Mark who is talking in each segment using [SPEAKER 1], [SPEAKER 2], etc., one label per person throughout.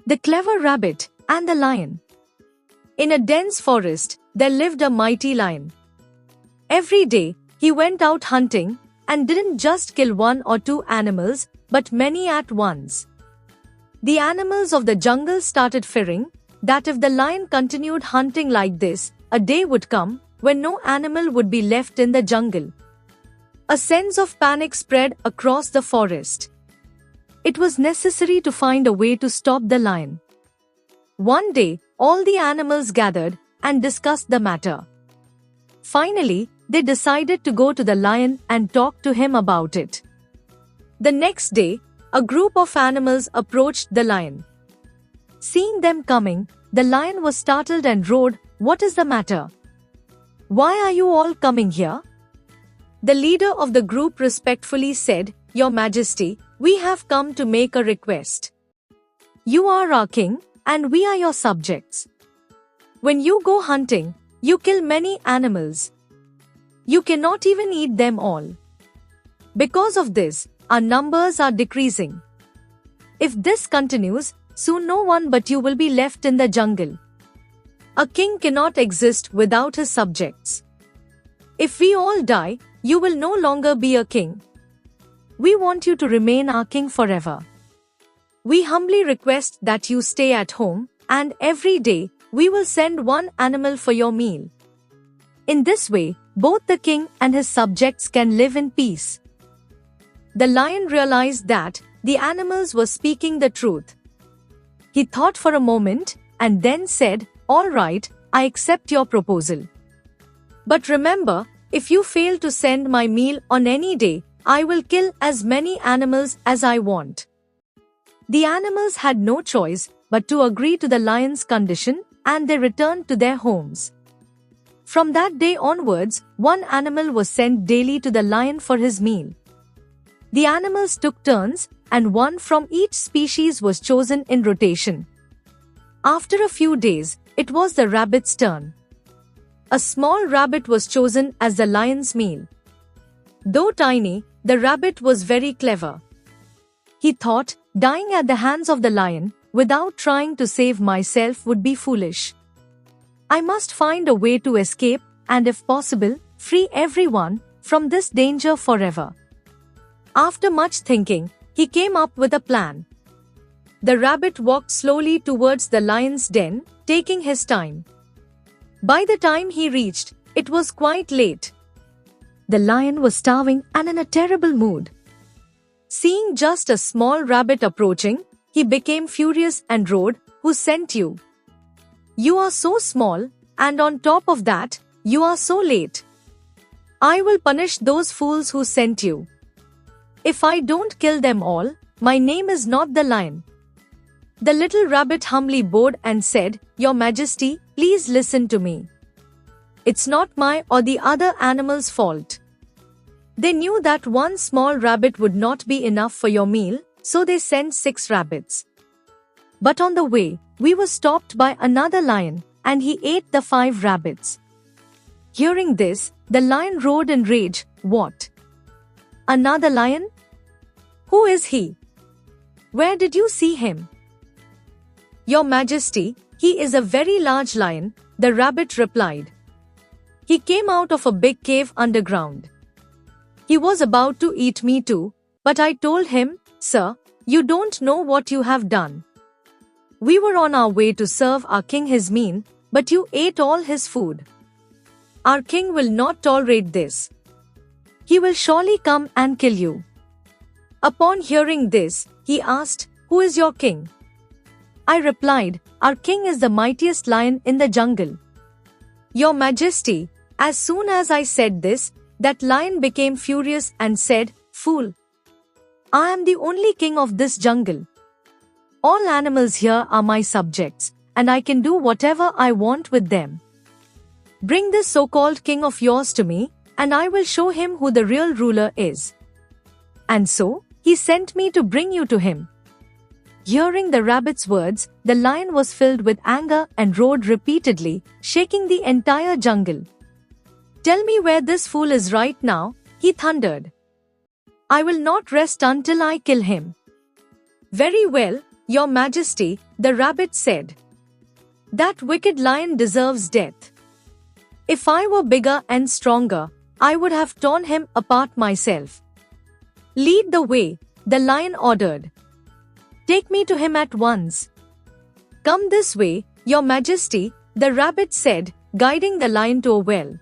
[SPEAKER 1] The Clever Rabbit and the Lion. In a dense forest, there lived a mighty lion. Every day, he went out hunting and didn't just kill one or two animals, but many at once. The animals of the jungle started fearing that if the lion continued hunting like this, a day would come when no animal would be left in the jungle. A sense of panic spread across the forest. It was necessary to find a way to stop the lion. One day, all the animals gathered and discussed the matter. Finally, they decided to go to the lion and talk to him about it. The next day, a group of animals approached the lion. Seeing them coming, the lion was startled and roared, "What is the matter? Why are you all coming here?" The leader of the group respectfully said, "Your Majesty, we have come to make a request. You are our king, and we are your subjects. When you go hunting, you kill many animals. You cannot even eat them all. Because of this, our numbers are decreasing. If this continues, soon no one but you will be left in the jungle. A king cannot exist without his subjects. If we all die, you will no longer be a king. We want you to remain our king forever. We humbly request that you stay at home, and every day, we will send one animal for your meal. In this way, both the king and his subjects can live in peace." The lion realized that the animals were speaking the truth. He thought for a moment and then said, "All right, I accept your proposal. But remember, if you fail to send my meal on any day, I will kill as many animals as I want." The animals had no choice but to agree to the lion's condition, and they returned to their homes. From that day onwards, one animal was sent daily to the lion for his meal. The animals took turns, and one from each species was chosen in rotation. After a few days, it was the rabbit's turn. A small rabbit was chosen as the lion's meal. Though tiny, the rabbit was very clever. He thought, dying at the hands of the lion, without trying to save myself, would be foolish. I must find a way to escape and, if possible, free everyone from this danger forever. After much thinking, he came up with a plan. The rabbit walked slowly towards the lion's den, taking his time. By the time he reached, it was quite late. The lion was starving and in a terrible mood. Seeing just a small rabbit approaching, he became furious and roared, "Who sent you? You are so small, and on top of that, you are so late. I will punish those fools who sent you. If I don't kill them all, my name is not the lion." The little rabbit humbly bowed and said, "Your Majesty, please listen to me. It's not my or the other animals' fault. They knew that one small rabbit would not be enough for your meal, so they sent 6 rabbits. But on the way, we were stopped by another lion, and he ate the 5 rabbits." Hearing this, the lion roared in rage, "What? Another lion? Who is he? Where did you see him?" "Your Majesty, he is a very large lion," the rabbit replied. "He came out of a big cave underground. He was about to eat me too, but I told him, 'Sir, you don't know what you have done. We were on our way to serve our king his meal, but you ate all his food. Our king will not tolerate this. He will surely come and kill you.' Upon hearing this, he asked, 'Who is your king?' I replied, 'Our king is the mightiest lion in the jungle.' Your Majesty, as soon as I said this, that lion became furious and said, 'Fool! I am the only king of this jungle. All animals here are my subjects, and I can do whatever I want with them. Bring this so-called king of yours to me, and I will show him who the real ruler is.' And so, he sent me to bring you to him." Hearing the rabbit's words, the lion was filled with anger and roared repeatedly, shaking the entire jungle. "Tell me where this fool is right now," he thundered. "I will not rest until I kill him." "Very well, Your Majesty, the rabbit said. That wicked lion deserves death. If I were bigger and stronger, I would have torn him apart myself. Lead the way, the lion ordered. Take me to him at once. Come this way, Your Majesty, the rabbit said, guiding the lion to a well.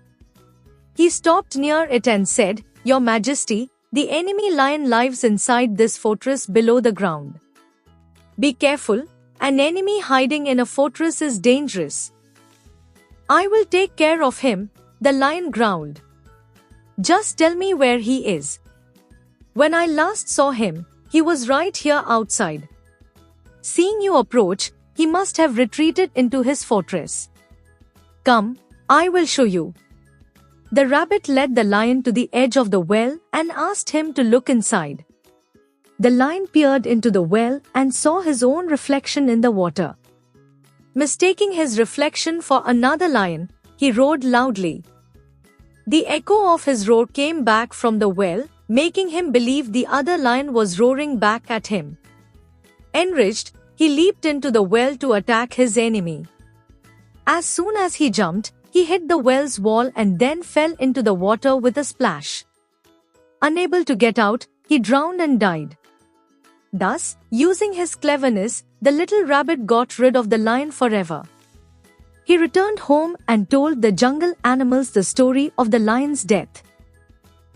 [SPEAKER 1] He stopped near it and said, Your Majesty, the enemy lion lives inside this fortress below the ground. Be careful, an enemy hiding in a fortress is dangerous. I will take care of him, the lion growled. Just tell me where he is. When I last saw him, he was right here outside. Seeing you approach, he must have retreated into his fortress. Come, I will show you. The rabbit led the lion to the edge of the well and asked him to look inside. The lion peered into the well and saw his own reflection in the water. Mistaking his reflection for another lion, he roared loudly. The echo of his roar came back from the well, making him believe the other lion was roaring back at him. Enraged, he leaped into the well to attack his enemy. As soon as he jumped, he hit the well's wall and then fell into the water with a splash. Unable to get out, he drowned and died. Thus, using his cleverness, the little rabbit got rid of the lion forever. He returned home and told the jungle animals the story of the lion's death.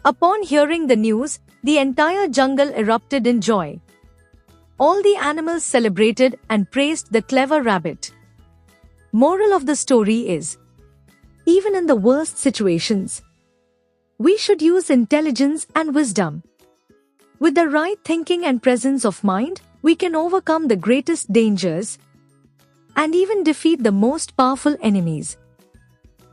[SPEAKER 1] Upon hearing the news, the entire jungle erupted in joy. All the animals celebrated and praised the clever rabbit. Moral of the story is, even in the worst situations, we should use intelligence and wisdom. With the right thinking and presence of mind, we can overcome the greatest dangers and even defeat the most powerful enemies.